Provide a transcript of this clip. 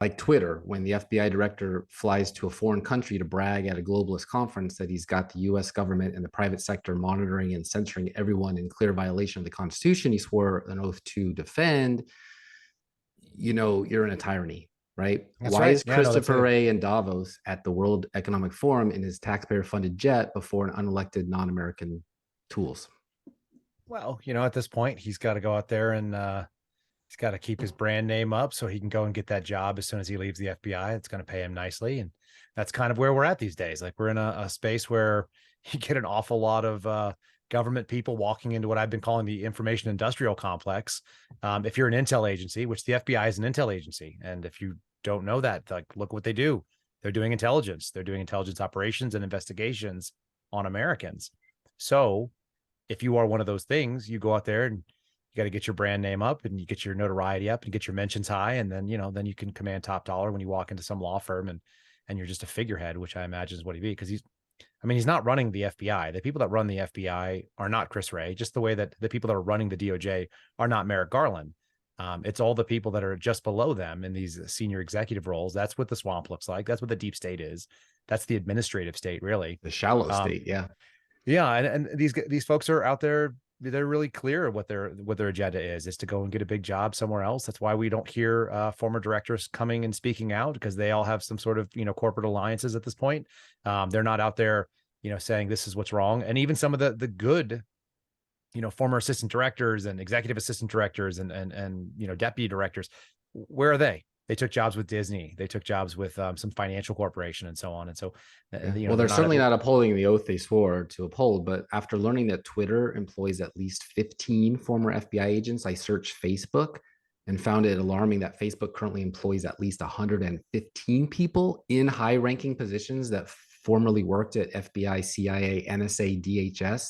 like Twitter, when the FBI director flies to a foreign country to brag at a globalist conference that he's got the US government and the private sector monitoring and censoring everyone in clear violation of the Constitution he swore an oath to defend, you're in a tyranny, right? That's Why right. is Yeah, no, that's Christopher a Wray in Davos at the World Economic Forum in his taxpayer funded jet before an unelected non-American tools? well, at this point, he's got to go out there and he's got to keep his brand name up so he can go and get that job as soon as he leaves the FBI. It's going to pay him nicely. And that's kind of where we're at these days. Like we're in a space where you get an awful lot of government people walking into what I've been calling the information industrial complex. If you're an intel agency, which the FBI is an intel agency, and if you don't know that, like look what they do. They're doing intelligence. They're doing intelligence operations and investigations on Americans. So if you are one of those things, you go out there and you got to get your brand name up and you get your notoriety up and get your mentions high. And then, then you can command top dollar when you walk into some law firm and you're just a figurehead, which I imagine is what he'd be. Cause he's not running the FBI. The people that run the FBI are not Chris Wray, just the way that the people that are running the DOJ are not Merrick Garland. It's all the people that are just below them in these senior executive roles. That's what the swamp looks like. That's what the deep state is. That's the administrative state, really. The shallow Um, state, yeah. yeah, and these folks are out there. They're really clear what their agenda is to go and get a big job somewhere else. That's why we don't hear former directors coming and speaking out, because they all have some sort of corporate alliances at this point. They're not out there saying this is what's wrong. And even some of the good former assistant directors and executive assistant directors and deputy directors, where are they? They took jobs with Disney. They took jobs with some financial corporation and so on. And so, Yeah. Well, they're they're not. certainly not upholding the oath they swore to uphold. But after learning that Twitter employs at least 15 former FBI agents, I searched Facebook and found it alarming that Facebook currently employs at least 115 people in high ranking positions that formerly worked at FBI, CIA, NSA, DHS,